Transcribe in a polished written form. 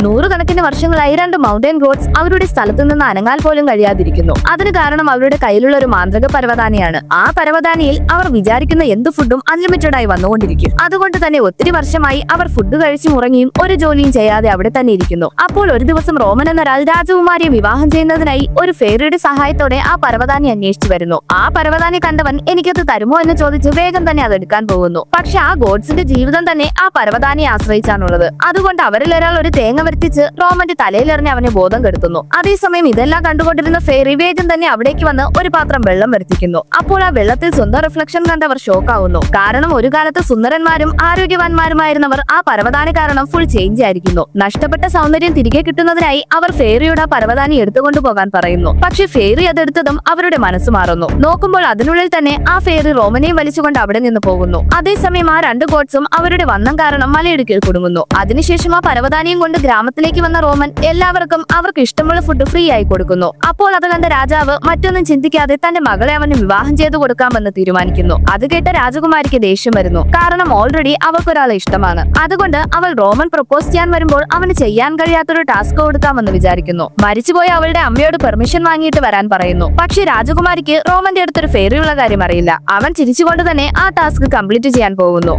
നൂറുകണക്കിന് വർഷങ്ങളായി രണ്ട് മൗണ്ടൻ ഗോഡ്സ് അവരുടെ സ്ഥലത്തു നിന്ന് അനങ്ങാൻ പോലും കഴിയാതിരിക്കുന്നു. അതിന് കാരണം അവരുടെ കയ്യിലുള്ള ഒരു മാന്ത്രിക പരവതാനിയാണ്. ആ പരവതാനിയിൽ അവർ വിചാരിക്കുന്ന എന്ത് ഫുഡും അൺലിമിറ്റഡ് ആയി വന്നുകൊണ്ടിരിക്കും. അതുകൊണ്ട് തന്നെ ഒത്തിരി വർഷമായി അവർ ഫുഡ് കഴിച്ചും ഉറങ്ങിയും ഒരു ജോലിയും ചെയ്യാതെ അവിടെ തന്നെ ഇരിക്കുന്നു. അപ്പോൾ ഒരു ദിവസം റോമൻ എന്നൊരാൾ രാജകുമാരിയെ വിവാഹം ചെയ്യുന്നതിനായി ഒരു ഫെയറിയുടെ സഹായത്തോടെ ആ പരവതാനി അന്വേഷിച്ചു വരുന്നു. ആ പരവതാനി കണ്ടവൻ എനിക്കത് തരുമോ എന്ന് ചോദിച്ച് വേഗം തന്നെ അത് എടുക്കാൻ പോകുന്നു. പക്ഷെ ആ ഗോഡ്സിന്റെ ജീവിതം തന്നെ ആ പരവതാനിയെ ആശ്രയിച്ചാണുള്ളത്. അതുകൊണ്ട് അവരിൽ ഒരാൾ ഒരു തേങ്ങ വരുത്തിച്ച് റോമന്റെ തലയിലെറിഞ്ഞ് അവനെ ബോധം കെടുത്തുന്നു. അതേസമയം ഇതെല്ലാം കണ്ടുകൊണ്ടിരുന്ന ഫെയറി വേഗം തന്നെ അവിടേക്ക് വന്ന് ഒരു പാത്രം വെള്ളം വരുത്തിക്കുന്നു. അപ്പോൾ ആ വെള്ളത്തിൽ സ്വന്തം റിഫ്ലക്ഷൻ കണ്ടവർ ഷോക്കാവുന്നു. കാരണം ഒരു കാലത്ത് സുന്ദരന്മാരും ആരോഗ്യവാന്മാരുമായിരുന്നവർ ആ പരവതാനി കാരണം ഫുൾ ചേഞ്ച് ആയിരിക്കുന്നു. നഷ്ടപ്പെട്ട സൗന്ദര്യം തിരികെ കിട്ടുന്നതിനായി അവർ ഫെയറിയോട് ആ പരവതാനി എടുത്തുകൊണ്ടു പോകാൻ പറയുന്നു. പക്ഷെ ഫെയറി അതെടുത്തതും അവരുടെ മനസ്സ് മാറുന്നു. നോക്കുമ്പോൾ അതിനുള്ളിൽ തന്നെ ആ ഫെയറി റോമനെയും വലിച്ചുകൊണ്ട് അവിടെ നിന്ന് പോകുന്നു. അതേസമയം ആ രണ്ട് ഗോഡ്സും അവരുടെ വന്നം കാരണം മലയിടുക്കിൽ കുടുങ്ങുന്നു. അതിനുശേഷം ആ പരവതാനിയും കൊണ്ട് ഗ്രാമത്തിലേക്ക് വന്ന റോമൻ എല്ലാവർക്കും അവർക്ക് ഇഷ്ടമുള്ള ഫുഡ് ഫ്രീ ആയി കൊടുക്കുന്നു. അപ്പോൾ അത് കണ്ട രാജാവ് മറ്റൊന്നും ചിന്തിക്കാതെ തന്റെ മകളെ അവന് വിവാഹം ചെയ്തു കൊടുക്കാമെന്ന് തീരുമാനിക്കുന്നു. അത് കേട്ട രാജകുമാരിക്ക് ദേഷ്യം വരുന്നു. കാരണം ഓൾറെഡി അവൾക്കൊരാളെ ഇഷ്ടമാണ്. അതുകൊണ്ട് അവൾ റോമൻ പ്രപ്പോസ് ചെയ്യാൻ വരുമ്പോൾ അവന് ചെയ്യാൻ കഴിയാത്തൊരു ടാസ്ക് കൊടുക്കാമെന്ന് വിചാരിക്കുന്നു. മരിച്ചുപോയ അവളുടെ അമ്മയോട് പെർമിഷൻ വാങ്ങിയിട്ട് വരാൻ പറയുന്നു. പക്ഷെ രാജകുമാരിക്ക് റോമന്റെ അടുത്തൊരു ഫെയറിയുള്ള കാര്യം അറിയില്ല. അവൻ ചിരിച്ചുകൊണ്ട് തന്നെ ആ ടാസ്ക് കംപ്ലീറ്റ് ചെയ്യാൻ പോകുന്നു.